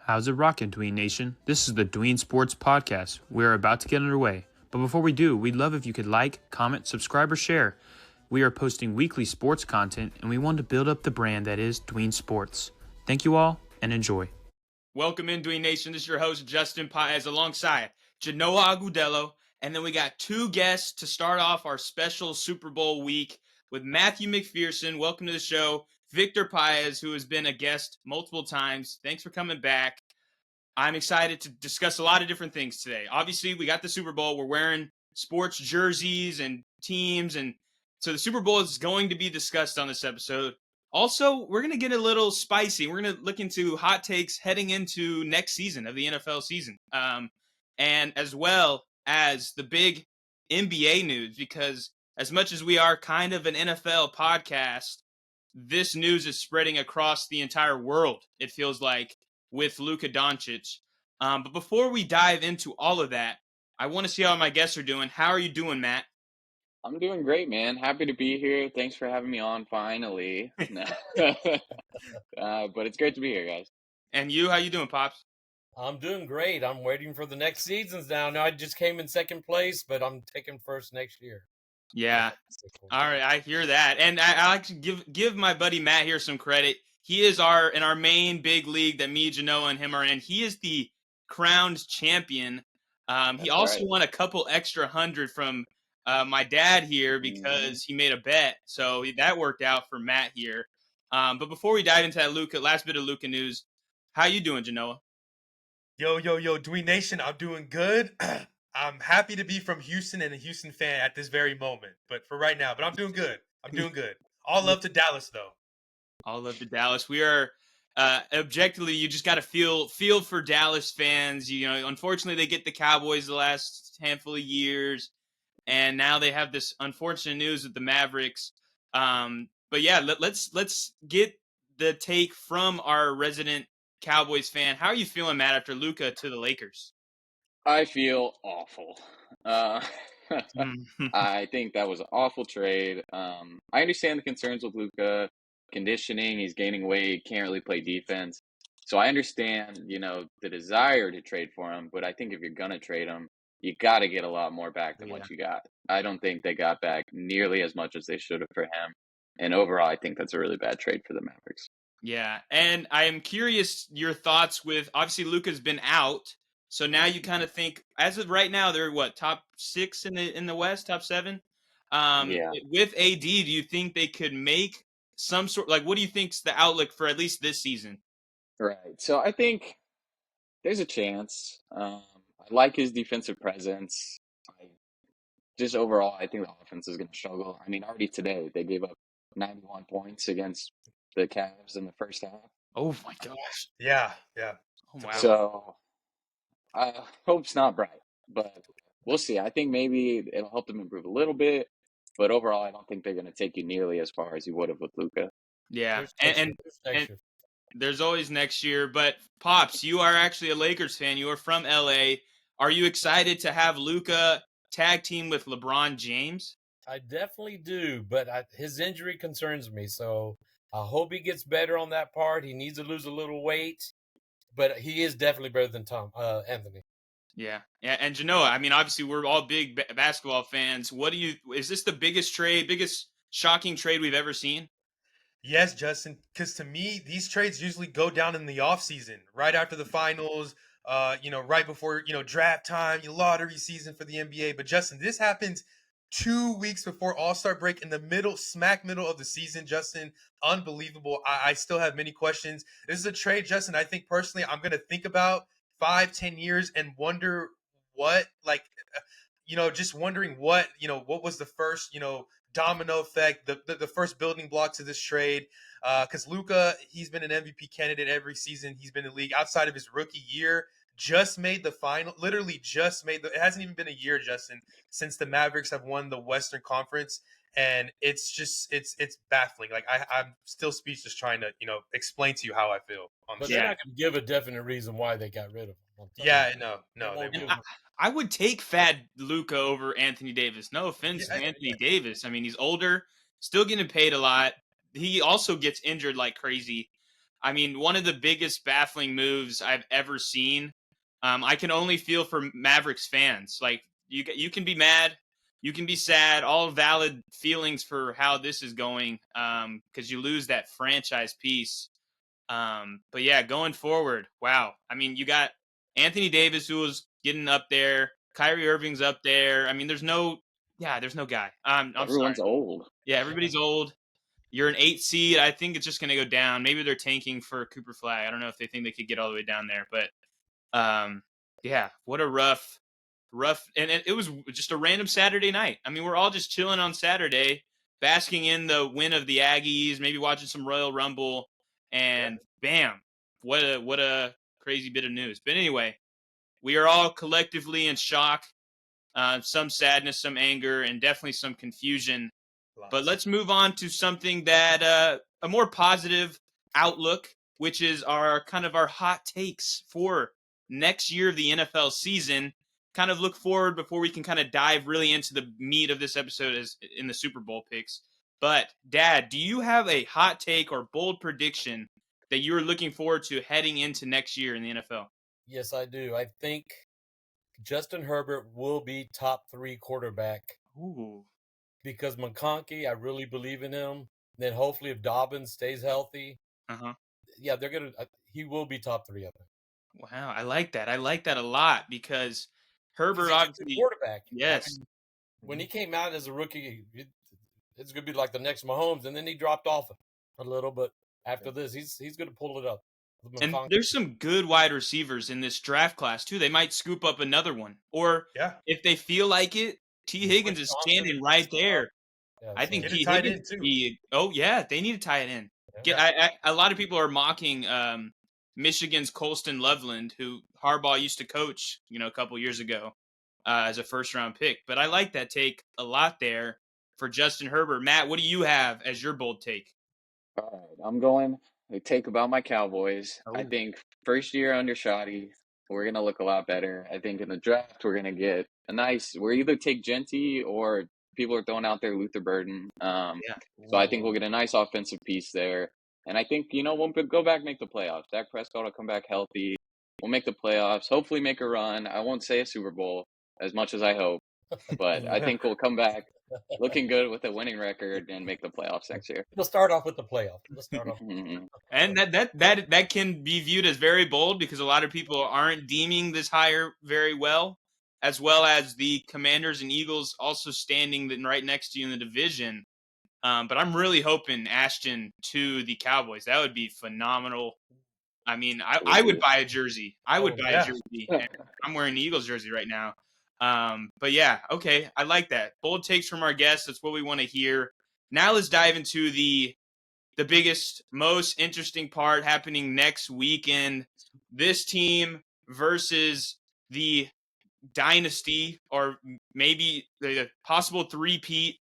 How's it rockin', Dween Nation? This is the Dween Sports Podcast. We're about to get underway. But before we do, we'd love if you could like, comment, subscribe, or share. We are posting weekly sports content, and we want to build up the brand that is Dween Sports. Thank you all, and enjoy. Welcome in, Dween Nation. This is your host, Justin Paez, alongside Genoa Agudelo. And then we got two guests to start off our special Super Bowl week with Matthew Mcpherson. Welcome to the show. Victor Paez, who has been a guest multiple times. Thanks for coming back. I'm excited to discuss a lot of different things today. Obviously, we got the Super Bowl. We're wearing sports jerseys and teams. And so the Super Bowl is going to be discussed on this episode. Also, we're going to get a little spicy. We're going to look into hot takes heading into next season of the NFL season. And as well as the big NBA news, because as much as we are kind of an NFL podcast, this news is spreading across the entire world, it feels like, with Luka Doncic. But before we dive into all of that, I want to see how my guests are doing. How are you doing, Matt? I'm doing great, man. Happy to be here. Thanks for having me on finally. No. But it's great to be here, guys. And you, how you doing, Pops? I'm doing great. I'm waiting for the next seasons now. I just came in second place, but I'm taking first next year. Yeah. All right, I hear that. And I like to give my buddy Matt here some credit. He is in our main big league that me, Genoa, and him are in. He is the crowned champion. He also won a couple extra hundred from my dad here because he made a bet. So that worked out for Matt here. But before we dive into that last bit of Luka news, how you doing, Genoa? Yo, Dween Nation, I'm doing good. I'm happy to be from Houston and a Houston fan at this very moment. But for right now, I'm doing good. All love to Dallas, though. All love to Dallas. We are objectively, you just got to feel for Dallas fans. You know, unfortunately, they get the Cowboys the last handful of years, and now they have this unfortunate news with the Mavericks. But yeah, let's get the take from our resident Cowboys fan. How are you feeling, Matt, after Luka to the Lakers? I feel awful. I think that was an awful trade. I understand the concerns with Luka, conditioning, he's gaining weight, can't really play defense. So I understand, the desire to trade for him, but I think if you're going to trade him, you got to get a lot more back than what you got. I don't think they got back nearly as much as they should have for him. And overall, I think that's a really bad trade for the Mavericks. Yeah, and I am curious your thoughts with, obviously Luka's been out, so now you kind of think, as of right now, they're what, top 6 in the West, top 7? Yeah. With AD, do you think they could make some sort, like, what do you think's the outlook for at least this season? Right. So I think there's a chance. I like his defensive presence. Just overall, I think the offense is going to struggle. I mean, already today, they gave up 91 points against the Cavs in the first half. Oh, my gosh. Yeah. Oh, wow. So hope's not bright, but we'll see. I think maybe it'll help them improve a little bit, but overall, I don't think they're going to take you nearly as far as you would have with Luka. Yeah, and there's always next year. But Pops, you are actually a Lakers fan. You are from LA. Are you excited to have Luka tag team with LeBron James? I definitely do, but his injury concerns me. So I hope he gets better on that part. He needs to lose a little weight, but he is definitely better than Anthony. Yeah, and Genoa, I mean, obviously we're all big basketball fans. Is this the biggest shocking trade we've ever seen? Yes, Justin, because to me, these trades usually go down in the offseason, right after the finals, right before, draft time, lottery season for the NBA. But Justin, this happens 2 weeks before All-Star break in the smack middle of the season, Justin. Unbelievable. I still have many questions. This is a trade, Justin, I think personally I'm going to think about 5-10 years and wonder what, just wondering what was the first, domino effect, the first building block to this trade. Because Luka, he's been an MVP candidate every season he's been in the league outside of his rookie year. Just made the final, literally just made it hasn't even been a year, Justin, since the Mavericks have won the Western Conference. And it's just, it's baffling. Like I'm still speechless trying to, explain to you how I feel. But they're not going to give a definite reason why they got rid of him. Yeah, no. I would take Fat Luka over Anthony Davis. No offense to Anthony Davis. I mean, he's older, still getting paid a lot. He also gets injured like crazy. I mean, one of the biggest baffling moves I've ever seen. I can only feel for Mavericks fans. Like you can be mad, you can be sad, all valid feelings for how this is going. Because you lose that franchise piece. But yeah, going forward, wow. I mean, you got Anthony Davis who was getting up there, Kyrie Irving's up there. I mean, there's no guy. I'm sorry. Everyone's old. Yeah, everybody's old. You're an 8 seed. I think it's just going to go down. Maybe they're tanking for Cooper Flag. I don't know if they think they could get all the way down there, but yeah, what a rough, and it was just a random Saturday night. I mean, we're all just chilling on Saturday, basking in the win of the Aggies, maybe watching some Royal Rumble, and bam, what a crazy bit of news. But anyway, we are all collectively in shock, some sadness, some anger, and definitely some confusion. But let's move on to something that a more positive outlook, which is our kind of our hot takes for next year of the NFL season. Kind of look forward before we can kind of dive really into the meat of this episode as in the Super Bowl picks. But Dad, do you have a hot take or bold prediction that you're looking forward to heading into next year in the NFL? Yes, I do. I think Justin Herbert will be top 3 quarterback Ooh. because McConkey, I really believe in him. Then hopefully if Dobbins stays healthy, yeah, they're gonna. He will be top 3 of them. Wow, I like that. I like that a lot because Herbert He's a good obviously, quarterback. yes. I mean, when he came out as a rookie, it's gonna be like the next Mahomes, and then he dropped off a little. But after this, he's gonna pull it up. And there's some good wide receivers in this draft class too. They might scoop up another one, or if they feel like it, T. Higgins is standing right there. Yeah, I think Get a T. tight Higgins. end, too. Oh yeah, they need to tie it in. A lot of people are mocking Michigan's Colston Loveland, who Harbaugh used to coach, a couple years ago, as a first round pick. But I like that take a lot there for Justin Herbert. Matt, what do you have as your bold take? All right, I'm going to take about my Cowboys. I Oh. think first year under Shoddy, we're going to look a lot better. I think in the draft, we're going to get we'll either take Genty or people are throwing out there Luther Burden. So I think we'll get a nice offensive piece there. And I think, we'll go back and make the playoffs. Dak Prescott will come back healthy. We'll make the playoffs, hopefully make a run. I won't say a Super Bowl as much as I hope, but I think we'll come back looking good with a winning record and make the playoffs next year. We'll start off with the playoff. Let's start off. And that can be viewed as very bold because a lot of people aren't deeming this hire very well as the Commanders and Eagles also standing right next to you in the division. But I'm really hoping Ashton to the Cowboys. That would be phenomenal. I mean, I would buy a jersey. I would buy a jersey. And I'm wearing the Eagles jersey right now. But yeah, okay. I like that. Bold takes from our guests. That's what we want to hear. Now let's dive into the biggest, most interesting part happening next weekend. This team versus the dynasty, or maybe the possible three-peat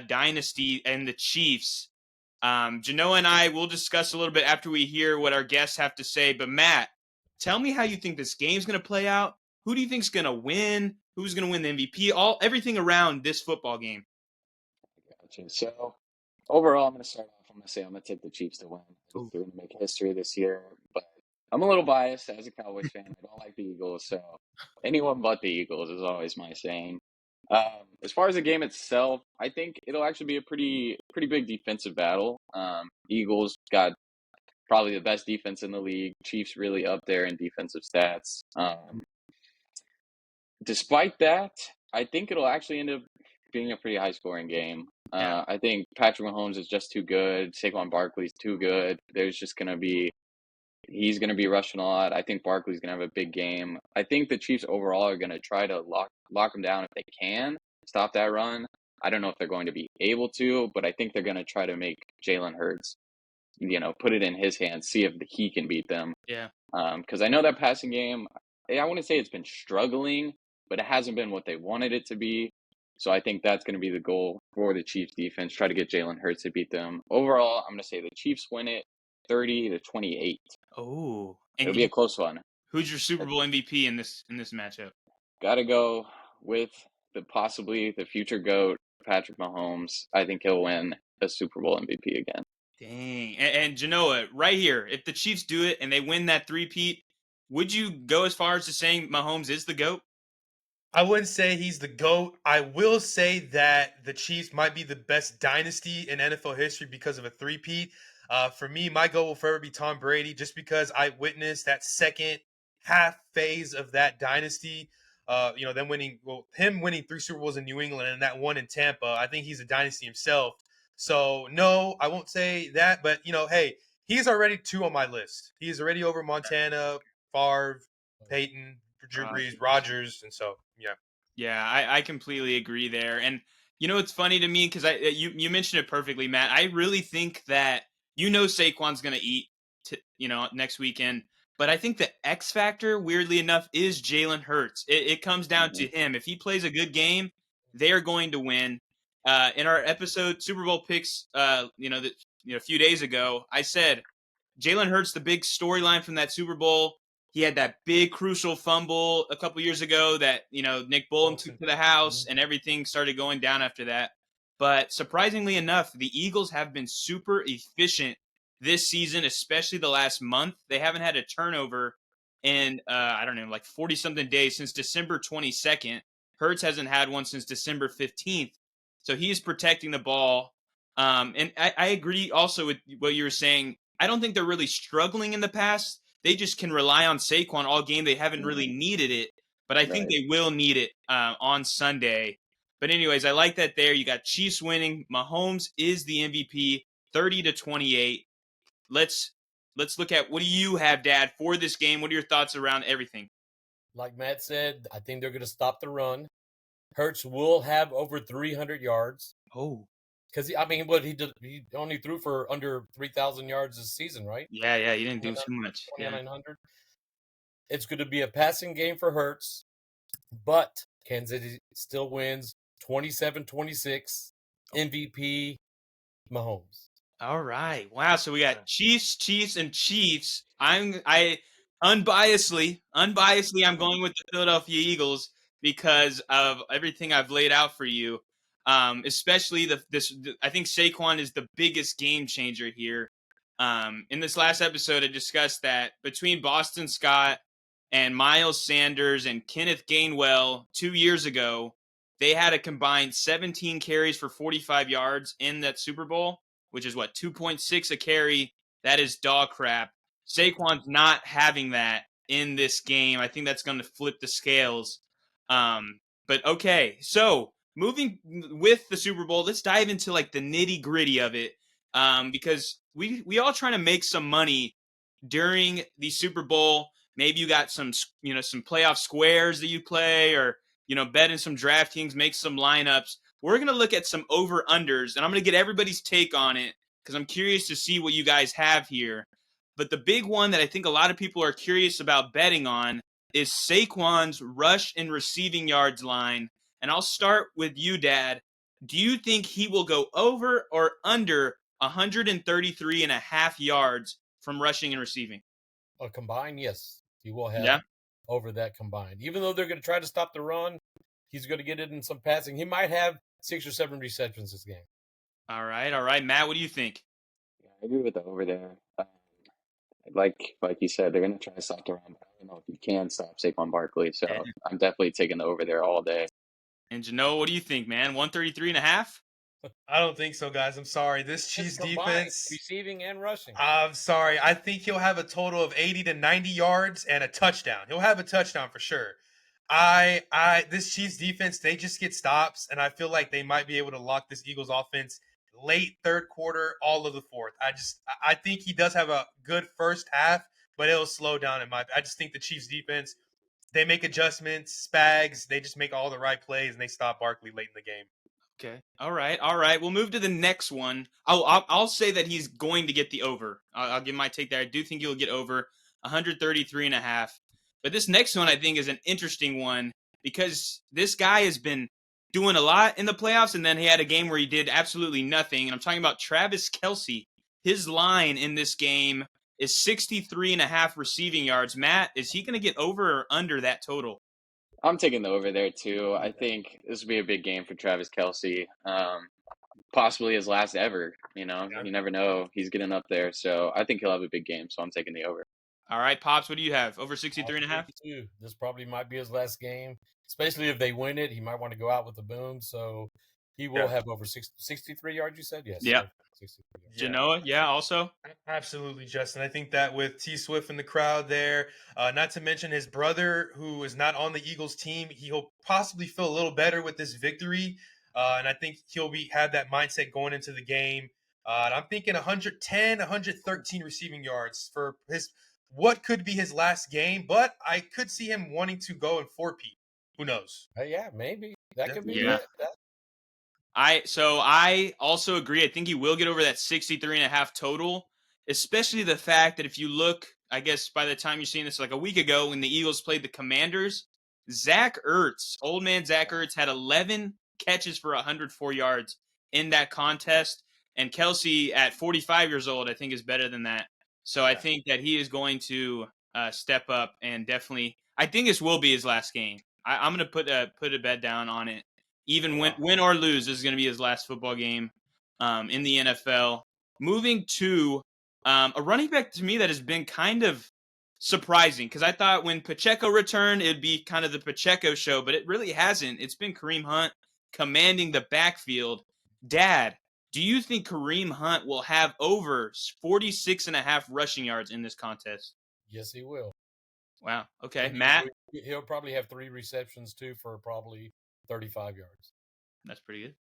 dynasty, and the Chiefs. Genoa and I will discuss a little bit after we hear what our guests have to say. But Matt, tell me how you think this game's going to play out. Who do you think's going to win? Who's going to win the MVP? Everything around this football game. Gotcha. So overall, I'm going to start off. I'm going to say I'm going to take the Chiefs to win. I think they're going to make history this year, but I'm a little biased as a Cowboys fan. I don't like the Eagles, so anyone but the Eagles is always my saying. As far as the game itself, I think it'll actually be a pretty big defensive battle. Eagles got probably the best defense in the league. Chiefs really up there in defensive stats. Despite that, I think it'll actually end up being a pretty high scoring game. I think Patrick Mahomes is just too good. Saquon Barkley's too good. He's going to be rushing a lot. I think Barkley's going to have a big game. I think the Chiefs overall are going to try to lock him down if they can, stop that run. I don't know if they're going to be able to, but I think they're going to try to make Jalen Hurts, put it in his hands, see if he can beat them. Yeah. Because I know that passing game, I want to say it's been struggling, but it hasn't been what they wanted it to be. So I think that's going to be the goal for the Chiefs defense, try to get Jalen Hurts to beat them. Overall, I'm going to say the Chiefs win it 30-28. Oh, it'll be a close one. Who's your Super Bowl MVP in this matchup? Got to go with possibly the future GOAT, Patrick Mahomes. I think he'll win a Super Bowl MVP again. Dang. And Genoa, right here, if the Chiefs do it and they win that three-peat, would you go as far as to saying Mahomes is the GOAT? I wouldn't say he's the GOAT. I will say that the Chiefs might be the best dynasty in NFL history because of a three-peat. For me, my goal will forever be Tom Brady just because I witnessed that second half phase of that dynasty. Him winning 3 Super Bowls in New England and that one in Tampa. I think he's a dynasty himself. So, no, I won't say that. But, hey, he's already 2 on my list. He's already over Montana, Favre, Peyton, Drew Brees, Rodgers, and so yeah. Yeah, I completely agree there. And it's funny to me because you mentioned it perfectly, Matt. I really think that Saquon's going to eat next weekend, but I think the X factor, weirdly enough, is Jalen Hurts. It comes down to him. If he plays a good game, they are going to win. In our episode Super Bowl picks, a few days ago, I said Jalen Hurts, the big storyline from that Super Bowl. He had that big crucial fumble a couple years ago that, Nick Bolton took to the house and everything started going down after that. But surprisingly enough, the Eagles have been super efficient this season, especially the last month. They haven't had a turnover in, I don't know, like 40 something days since December 22nd. Hurts hasn't had one since December 15th. So he's protecting the ball. And I agree also with what you were saying. I don't think they're really struggling in the past. They just can rely on Saquon all game. They haven't really needed it, but I think they will need it on Sunday. But anyways, I like that there. You got Chiefs winning. Mahomes is the MVP, 30-28. Let's look at what do you have, Dad, for this game? What are your thoughts around everything? Like Matt said, I think they're going to stop the run. Hurts will have over 300 yards. Oh. Because, I mean, what he did, he only threw for under 3,000 yards this season, right? Yeah, he didn't do too much. 2,900. Yeah. It's going to be a passing game for Hurts, but Kansas City still wins 27-26. MVP Mahomes. All right. Wow. So we got Chiefs, and Chiefs. I unbiasedly, I'm going with the Philadelphia Eagles because of everything I've laid out for you. Especially I think Saquon is the biggest game changer here. In this last episode, I discussed that between Boston Scott and Miles Sanders and Kenneth Gainwell 2 years ago, they had a combined 17 carries for 45 yards in that Super Bowl, which is 2.6 a carry. That is dog crap. Saquon's not having that in this game. I think that's going to flip the scales. But okay, so moving with the Super Bowl, let's dive into the nitty gritty of it, because we all trying to make some money during the Super Bowl. Maybe you got some playoff squares that you play, or bet in some DraftKings, make some lineups. We're going to look at some over-unders, and I'm going to get everybody's take on it because I'm curious to see what you guys have here. But the big one that I think a lot of people are curious about betting on is Saquon's rush and receiving yards line. And I'll start with you, Dad. Do you think he will go over or under 133 and a half yards from rushing and receiving? A combined, yes. He will have over that combined. Even though they're going to try to stop the run, he's going to get it in some passing. He might have 6 or 7 receptions this game. All right. Matt, what do you think? Yeah, I agree with the over there. Like you said, they're going to try to stop the run, but I don't know if you can stop Saquon Barkley. So I'm definitely taking the over there all day. And Genoa, what do you think, man? 133 and a half? I don't think so, guys. I'm sorry. This Chiefs defense, receiving and rushing. I'm sorry. I think he'll have a total of 80 to 90 yards and a touchdown. He'll have a touchdown for sure. This Chiefs defense, they just get stops, and I feel like they might be able to lock this Eagles offense late third quarter, all of the fourth. I think he does have a good first half, but it'll slow down I just think the Chiefs defense, they make adjustments, Spags, they just make all the right plays, and they stop Barkley late in the game. Okay. All right. We'll move to the next one. I'll say that he's going to get the over. I'll give my take there. I do think he'll get over 133 and a half. But this next one I think is an interesting one because this guy has been doing a lot in the playoffs, and then he had a game where he did absolutely nothing. And I'm talking about Travis Kelce. His line in this game is 63 and a half receiving yards. Matt, is he going to get over or under that total? I'm taking the over there too. I think this will be a big game for Travis Kelce. possibly his last ever. You Yeah. never know. He's getting up there, so I think he'll have a big game. So I'm taking the over. All right, Pops, what do you have? Over I 63 and a agree half? too. This probably might be his last game, especially if they win it. He might want to go out with a boom, so he will Yeah. have over 63 yards. You said yes. Yep. Over 63 yards. Yeah. Genoa, yeah, also. Absolutely, Justin. I think that with T Swift in the crowd there, not to mention his brother, who is not on the Eagles team, he'll possibly feel a little better with this victory, and I think he'll have that mindset going into the game. And I'm thinking 110, 113 receiving yards for his what could be his last game, but I could see him wanting to go and four-peat. Who knows? Yeah, maybe that Yeah. could be Yeah. it. I also agree. I think he will get over that 63 and a half total, especially the fact that if you look, I guess by the time you're seeing this like a week ago when the Eagles played the Commanders, old man Zach Ertz had 11 catches for 104 yards in that contest. And Kelsey at 45 years old, I think is better than that. So I think that he is going to step up and definitely, I think this will be his last game. I'm going to put a bet down on it. Even win or lose, this is going to be his last football game in the NFL. Moving to a running back to me that has been kind of surprising because I thought when Pacheco returned, it'd be kind of the Pacheco show, but it really hasn't. It's been Kareem Hunt commanding the backfield. Dad, do you think Kareem Hunt will have over 46 and a half rushing yards in this contest? Yes, he will. Wow. Okay. And Matt? he'll probably have 3 receptions too for probably 35 yards. That's pretty good.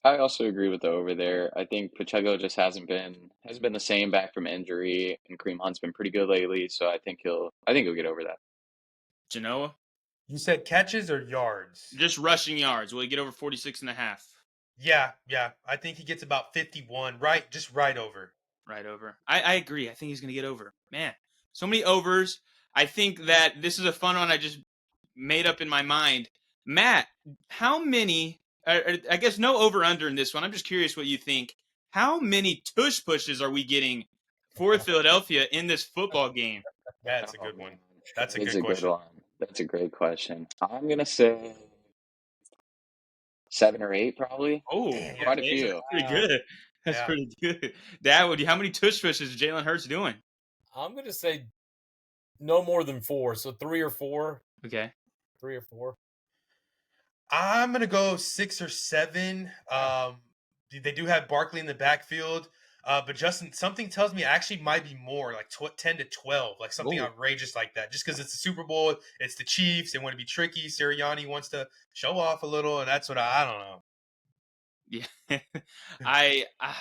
I also agree with the over there. I think Pacheco just hasn't been the same back from injury, and Kareem Hunt's been pretty good lately. So I think he'll get over that. Genoa? You said catches or yards? Just rushing yards. Will he get over 46 and a half? Yeah. I think he gets about 51, right? Just right over. Right over. I agree. I think he's going to get over. Man, so many overs. I think that this is a fun one I just made up in my mind. Matt, how many, I guess no over under in this one. I'm just curious what you think. How many tush pushes are we getting for Philadelphia in this football game? That's a Oh good one. man, That's a it's good a good question. one. That's a great question. I'm gonna say 7 or 8, probably. Oh, Damn, yeah. Quite a okay, that's few. pretty Wow. good. That's Yeah. pretty good. Dad, how many tush pushes is Jalen Hurts doing? I'm going to say no more than 4, so 3 or 4. Okay. 3 or 4. I'm gonna go 6 or 7. They do have Barkley in the backfield, but Justin, something tells me actually might be more, like 10 to 12, like something Ooh. outrageous like that. Just because it's the Super Bowl, it's the Chiefs, they want to be tricky. Sirianni wants to show off a little, and that's what I don't know. Yeah.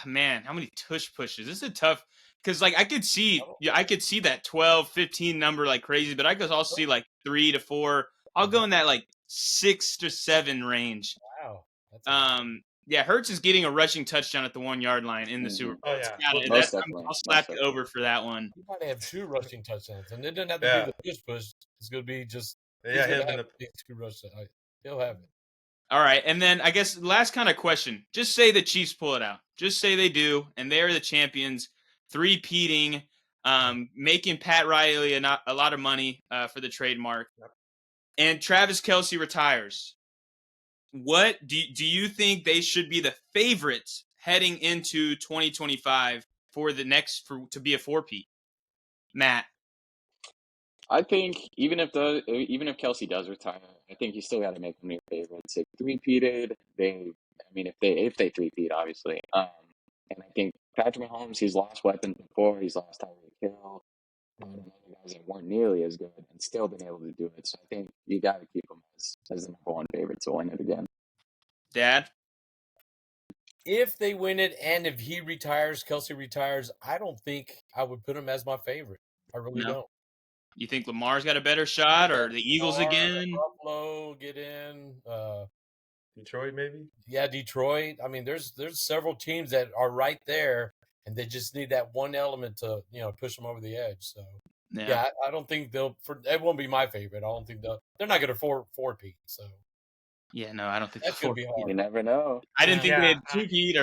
Man, how many tush pushes? This is a tough because like I could see that 12, 15 number like crazy, but I could also see like 3 to 4. I'll go in that like 6 to 7 range. Wow. That's Yeah, Hertz is getting a rushing touchdown at the 1 yard line in the Super Mhm. Bowl. Oh It's yeah, gotta, Most definitely. I'll Most slap the definitely. over for that one. He might have 2 rushing touchdowns, and it doesn't have to Yeah. be the push. It's going to be just he's yeah. going Him to and have the 2 rushes. He'll have it. All right, and then I guess last kind of question. Just say the Chiefs pull it out. Just say they do, and they're the champions, three-peating, making Pat Riley a lot of money for the trademark. Yep. And Travis Kelce retires. What do you think they should be the favorites heading into 2025 for to be a four-peat? Matt. I think even if Kelsey does retire, I think you still got to make them your favorites. If three-peated, if they three-peat, obviously. And I think Patrick Mahomes, he's lost weapons before. He's lost Tyreek Hill, and other guys that weren't nearly as good, and still been able to do it. So I think you got to keep him as the number one favorite to win it again. Dad? If they win it and if he retires, Kelsey retires, I don't think I would put him as my favorite. I really No. don't. You think Lamar's got a better shot, or the Eagles Lamar, again? Buffalo get in. Detroit maybe. Yeah, Detroit. I mean, there's several teams that are right there, and they just need that one element to push them over the edge. So yeah, I don't think it won't be my favorite. I don't think they're not going to four-peat. So Yeah, no, I don't think that's going to be hard. You never know. I didn't think Yeah, they had two-peat.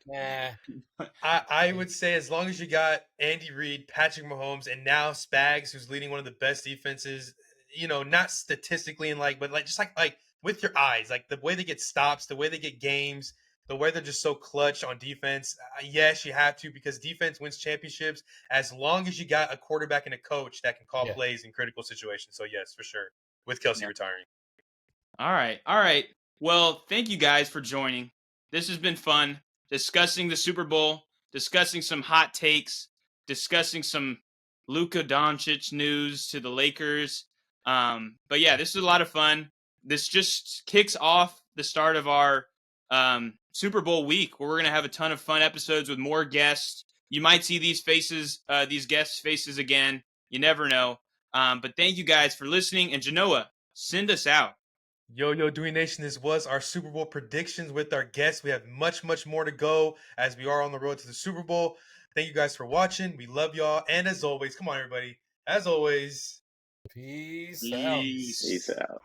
Nah. I would say as long as you got Andy Reid, Patrick Mahomes, and now Spags, who's leading one of the best defenses, not statistically but just like with your eyes, like the way they get stops, the way they get games, the way they're just so clutch on defense. Yes, you have to, because defense wins championships as long as you got a quarterback and a coach that can call Yeah. plays in critical situations. So yes, for sure, with Kelsey Yeah. retiring. All right. Well, thank you guys for joining. This has been fun discussing the Super Bowl, discussing some hot takes, discussing some Luka Doncic news to the Lakers. But yeah, this is a lot of fun. This just kicks off the start of our Super Bowl week, where we're gonna have a ton of fun episodes with more guests. You might see these faces, these guests' faces again. You never know. But thank you guys for listening. And Genoa, send us out. Yo, Dewey Nation, this was our Super Bowl predictions with our guests. We have much more to go as we are on the road to the Super Bowl. Thank you guys for watching. We love y'all. And as always, come on, everybody. As always, Peace out. Peace. Peace out.